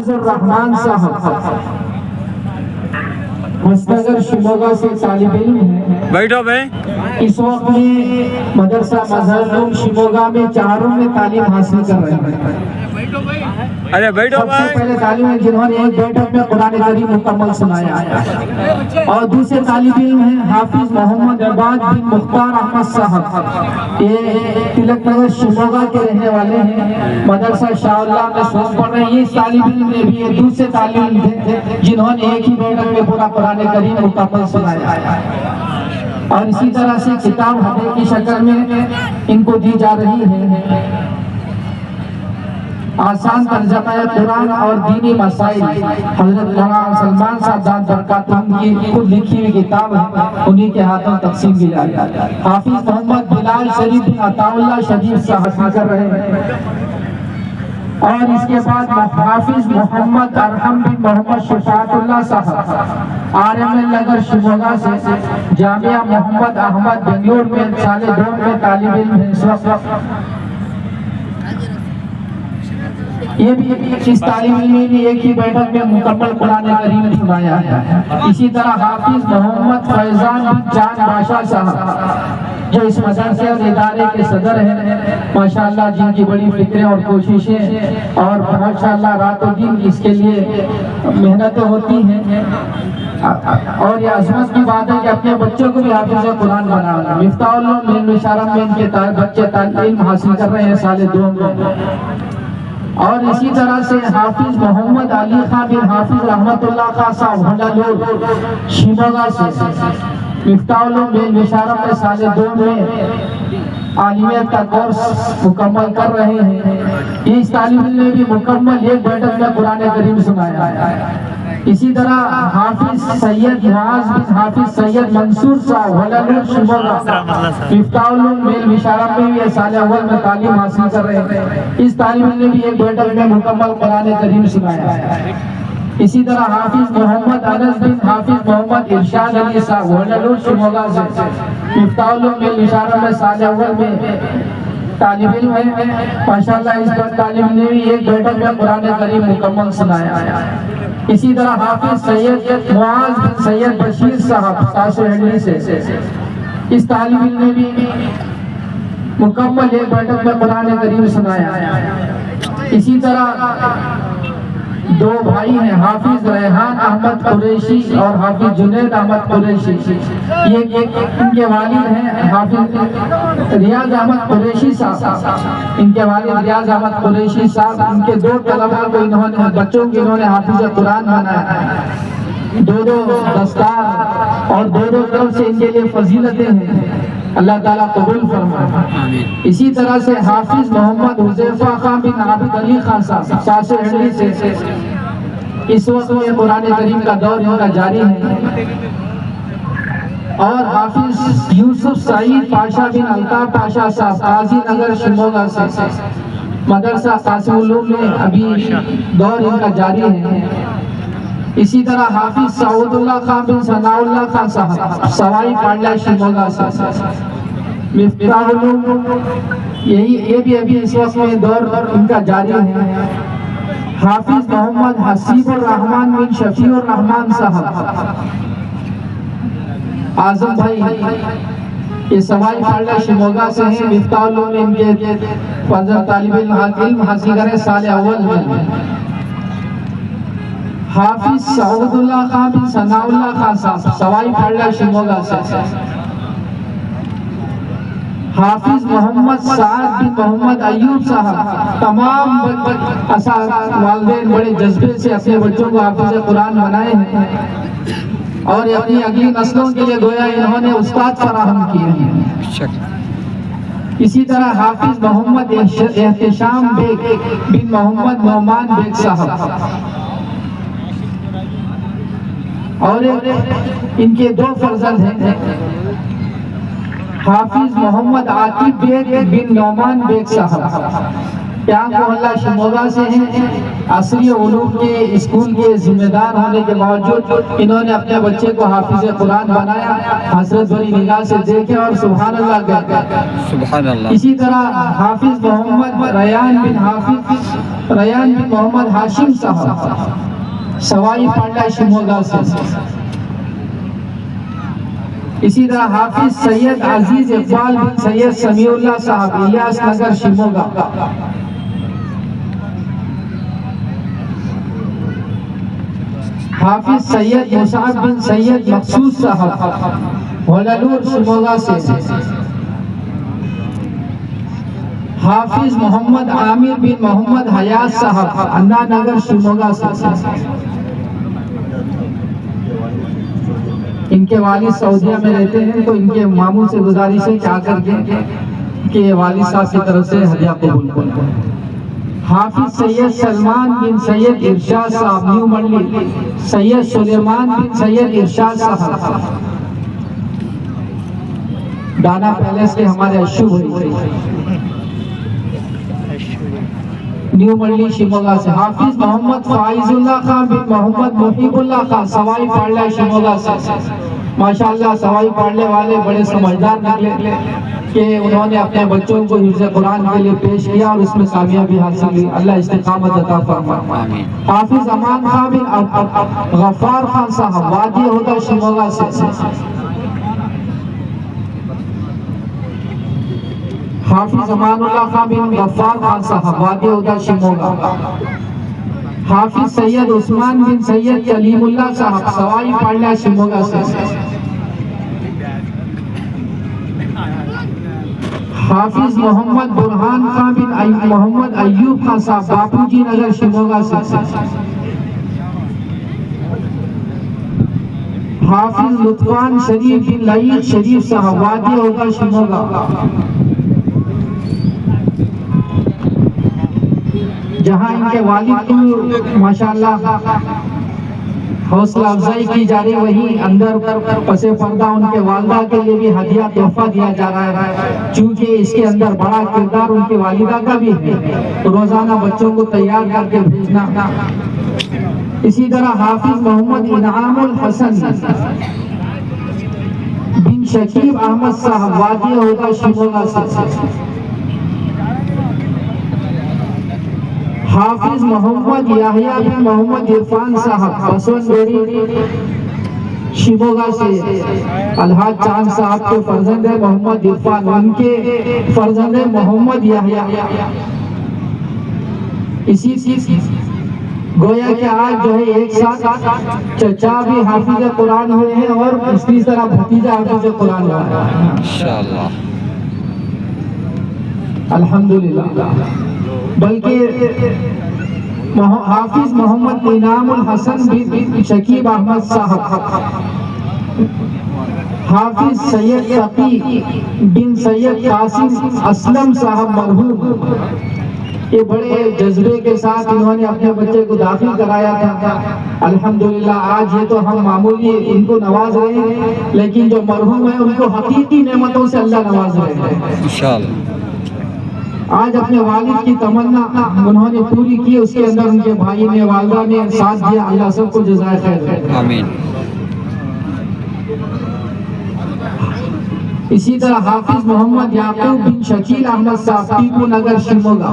रहमान साहब मस्तगर शिमोगा से तालिब इल्म है। बैठो भाई। इस वक्त में मदरसा मजहर शिमोगा में चारों में तालीम हासिल कर रहे हैं। अरे बैठो सबसे भाई। पहले तालिब है जिन्होंने एक बैठक में कुरान करीम मुकम्मल सुनाया है, और दूसरे तालिब इल्म है हाफिज मोहम्मद अब्बाद बिन मुख्तार अहमद साहब। ये तिलक नगर शिमोगा के रहने वाले हैं, मदरसा शाहउल्लाह में सोच पढ़ रहे हैं। ये तालिब इल्म ने भी एक दूसरे तालिब इल्म थे जिन्होंने एक ही बैठक में पूरा कुरान करीम मुकम्मल सुनाया है, और इसी तरह से किताब हदीस की शक्ल में इनको दी जा रही है। आसान तर्जमा कुरान और दीनी मसाइल हजरत मौलाना सलमान साहब बरकातुहू की खुद लिखी हुई किताब है, उन्हीं के हाथों तकसीम की जा रही है। हाफिज मोहम्मद बिलाल शरीफ बिन अताउल्लाह शरीफ साहब कर रहे हैं, और इसके बाद हाफिज मोहम्मद अरहम बिन मोहम्मद शफाअतुल्लाह साहब आरएमएल नगर शिमोगा से जामिया मोहम्मद अहमद बेंगलोर में साल 2 में तालिब इल्म है। ये भी इस तालीम में भी एक ही बैठक में मुकम्मल कुरान करीम सुनाया है। इसी तरह हाफिज मोहम्मद फैजान बिन जान बादशाह साहब जो इस मदरसे और इदारे के सदर हैं, माशाअल्लाह जिनकी बड़ी फिक्रें और कोशिशें और माशाअल्लाह रातों दिन इसके लिए मेहनतें होती हैं, और ये अजमत की बात है कि अपने बच्चों को भी हाफिज कुरान बनाना। मिफ्ताहुल उलूम इशारा में इनके बच्चे तालीम हासिल कर रहे हैं साल 2 में। और इसी तरह से हाफिज मोहम्मद अली खान बिन हाफिज रहमतुल्लाह खान साहब शिमोगा से मिफ्ताहुल उलूम इशारा में साल 2 में आलिमियत का कोर्स मुकम्मल कर रहे हैं। इस तालिब इल्म ने भी मुकम्मल एक बैठक में कुरान करीम सुनाया है। इसी तरह हाफिज सैयद नवाज बिन हाफिज सैयद मंसूर साहब शिमोगा मिफ्ताहुल उलूम इशारा में भी साल अव्वल में तालीम हासिल कर रहे हैं। इस तालिब इल्म ने भी एक बैठक में मुकम्मल कुरान करीम सुनाया है। इसी तरह हाफिज मोहम्मद अनस बिन हाफिज मोहम्मद इरशाद अली साहब शिमोगा से मिफ्ताहुल उलूम इशारा में साल अव्वल में तालिब इल्म है। माशाअल्लाह इस पर तालिब ने भी एक बैठक में कुरान करीम मुकम्मल सुनाया है। इसी तरह हाफिज सैयद मुआज बिन सैयद बशीर साहब सासुहली से इस तालिब इल्म ने भी मुकम्मल एक बैठक में कुरान करीम सुनाया है। इसी तरह 2 भाई हैं हाफिज रेहान अहमद कुरैशी और हाफिज जुनैद अहमद कुरैशी। ये इनके वालिद हैं हाफिज रियाज अहमद कुरैशी साहब। इनके वालिद रियाज अहमद कुरैशी साहब, इनके 2 तलबा को इन्होंने बच्चों को इन्होंने हाफिज कुरान बनाया है। 2 दस्तार और 2 तरफ से इनके लिए फजीलतें हैं, अल्लाह ताला कबूल फरमाए। इसी तरह से हाफिज मोहम्मद हुज़ैफा खान बिन आबिद अली खान साहब सासुहली से इस वक्त में कुरान करीम का दौर इनका जारी है। और हाफिज यूसुफ सईद पाशा बिन अल्ताफ पाशा साहब काजी नगर शिमोगा से मदरसा कासिमुल उलूम में अभी दौर इनका जारी है। इसी तरह हाफिज सऊदुल्लाह खान बिन सनाउल्लाह खान साहब सवाई पांडा शिमोगा से मिफ्ताहुल उलूम ये भी अभी इस वक्त में दौर इनका जारी है। हाफिज मोहम्मद हसीबुर रहमान बिन शफीउर रहमान साहब आजम भाई ये सवाई पांडा शिमोगा से हैं। मिफ्ताहुल उलूम इनके फजल तालिब इल्म हासिल करें साल अव्वल में। हाफिज सऊदुल्लाह खान बिन सनाउल्लाह खान साहब सवाई पांडा शिमोगा से हाफिज मोहम्मद साद बिन मोहम्मद अयूब साहब तमाम वालिदैन बड़े जज्बे से अपने बच्चों को हाफिज कुरान बनाए हैं, और अपनी अगली नस्लों के लिए गोया इन्होंने उस्ताद फराहम किए हैं। इसी तरह हाफिज मोहम्मद एहतिशाम बेग बिन मोहम्मद नौमान बेग साहब, और इनके 2 फर्जंद हैं हाफिज मोहम्मद आतिफ बेग बिन नौमान बेग साहब। प्यांग मोहल्ला शिमोगा से हैं। असली उलूम के स्कूल के जिम्मेदार होने के बावजूद इन्होंने अपने बच्चे को हाफिज कुरान बनाया। हसरत बड़ी निगाह से देखे और सुभान अल्लाह कहते। सुभान अल्लाह। इसी तरह हाफिज मोहम्मद रयान बिन मोहम्मद हाशिम साहब सवाई पांडा शिमोगा से। इसी तरह हाफिज सैयद अजीज इकबाल बिन सैयद समीउल्लाह साहब इलियास नगर शिमोगा। हाफिज सैयद मुसाब बिन सैयद मकसूद साहब वलालूर शिमोगा से। हाफिज मोहम्मद आमिर बिन मोहम्मद हयात साहब अन्ना नगर शिमोगा से। इनके वालिद सऊदीया में रहते हैं, तो इनके मामू से गुजारिश है क्या करके कि वालिद साहब की तरफ से हदिया कबूल करें। हाफिज सैयद सलमान बिन सैयद इरशाद साहब न्यू मंडी। सैयद सुलेमान बिन सैयद इरशाद साहब दाना पैलेस के हमारे अशु न्यू मंडी शिमोगा से। हाफिज मोहम्मद फाइजुल्लाह खान बिन मोहम्मद मुहिबुल्लाह खान सवाई पाड़ला शिमोगा से। माशाअल्लाह सवाई पाड़ने वाले बड़े समझदार निकले कि उन्होंने अपने बच्चों को हिफ्ज़ कुरान के लिए पेश किया और उसमें कामयाबी हासिल की। अल्लाह इस्तिकामत अता फरमाए। हाफिज अमान खान बिन गफ्फार खान साहब वादी हुदा शिमोगा से। हाफिज अमानुल्लाह खान बिन गफ्फार खान साहब वादी हुदा शिमोगा। हाफिज सैयद उस्मान बिन सैयद कलीमुल्लाह साहब सवाई पाड़ला शिमोगा से। हाफिज मोहम्मद बुरहान खान बिन मोहम्मद अयूब खान साहब बापूजी नगर शिमोगा से। हाफिज लुत्फान शरीफ बिन लईद शरीफ साहब वादी होगा शिमोगा। जहां इनके वालिद को माशाअल्लाह हौसला अफजाई की जा रही, वहीं अंदर पसे पर्दा उनके वालिदा के लिए भी हदिया तोहफा दिया जा रहा है। चूंकि इसके अंदर बड़ा किरदार उनकी वालिदा का भी है, तो रोजाना बच्चों को तैयार करके भेजना। इसी तरह हाफिज मोहम्मद इनामुल हसन बिन शकीब अहमद साहब वादी होगा शिमोगा से। हाफिज मोहम्मद याहिया बिन मोहम्मद इरफान साहब बसवनगढ़ी शिमोगा से। अलहाज चांद साहब के फर्जंद है मोहम्मद इरफान, उनके फर्जंद है मोहम्मद याहिया। इसी गोया कि आज जो है एक साथ चचा भी हाफिज कुरान हुए हैं और इसी तरह भतीजा हाफिज कुरान हुआ है इंशाअल्लाह, अल्हम्दुलिल्लाह। बल्कि हाफिज मोहम्मद इनामुल हसन बिन शकीब अहमद साहब, हाफिज सैयद तकी बिन सैयद कासिम असलम साहब मरहूम, ये बड़े जज्बे के साथ इन्होंने अपने बच्चे को दाखिल कराया था। अल्हम्दुलिल्लाह आज ये तो हम मामूली इनको नवाज रहे हैं, लेकिन जो मरहूम है उनको हकीकी नेमतों से अल्लाह नवाज रहे हैं इंशाअल्लाह। आज अपने वालिद की तमन्ना उन्होंने पूरी की, उसके अंदर उनके भाई ने वालिदा ने साथ दिया। अल्लाह सबको जज़ाए खैर दे, आमीन। इसी तरह हाफिज मोहम्मद याकूब बिन शकील अहमद साहब टीपू नगर शिमोगा,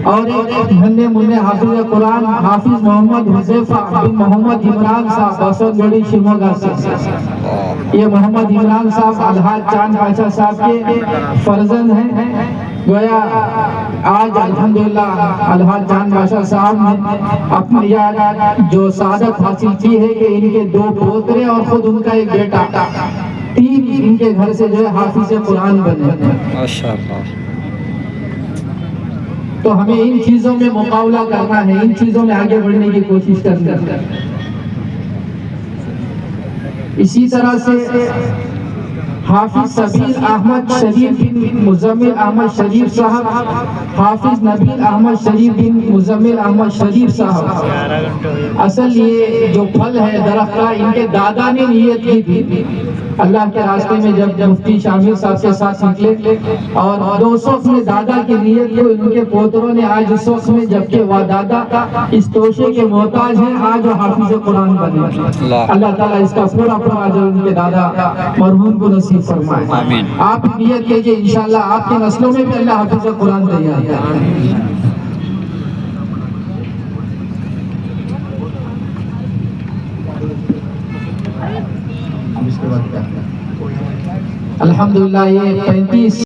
और एक धन्य मुन्ने हाफिज कुरान हाफिज मोहम्मद हुज़ैफा बिन मोहम्मद इमरान साहब बसवनगढ़ी शिमोगा से। ये मोहम्मद इमरान साहब अलहाज चांद बादशाह साहब के फर्जंद हैं। गोया आज अल्हम्दुलिल्लाह अलहाज चांद बादशाह साहब ने अपनी जो सादत हासिल की है कि इनके 2 पोतरे और खुद उनका एक बेटा, 3 इनके घर से जो है हाफिज कुरान बने माशाअल्लाह। तो हमें इन चीजों में मुकाबला करना है, इन चीजों में आगे बढ़ने की कोशिश करनी है। इसी तरह से हाफिज सबीर अहमद शरीफ बिन मुजम्मिल अहमद शरीफ साहब, हाफिज नबील अहमद शरीफ बिन मुजम्मिल अहमद शरीफ साहब। असल ये जो फल है दरख्त का, इनके दादा ने नियत की थी अल्लाह के रास्ते में, जब मुफ्ती शामिर साहब के साथ निकले और 200 में दादा की नियत को इनके पोतरों ने आज उस वक्त में, जबकि वह दादा इस तोशे के मोहताज हैं, आज वो हाफिज कुरान बने। अल्लाह ताला इसका पूरा पूरा जो उनके दादा मरहूम को नसीब फरमाए। आमीन। आप नियत कीजिए, इंशाल्लाह आपकी नस्लों में भी अल्लाह हाफिज कुरान तैयार करेगा। अल्हम्दुलिल्लाह ये 35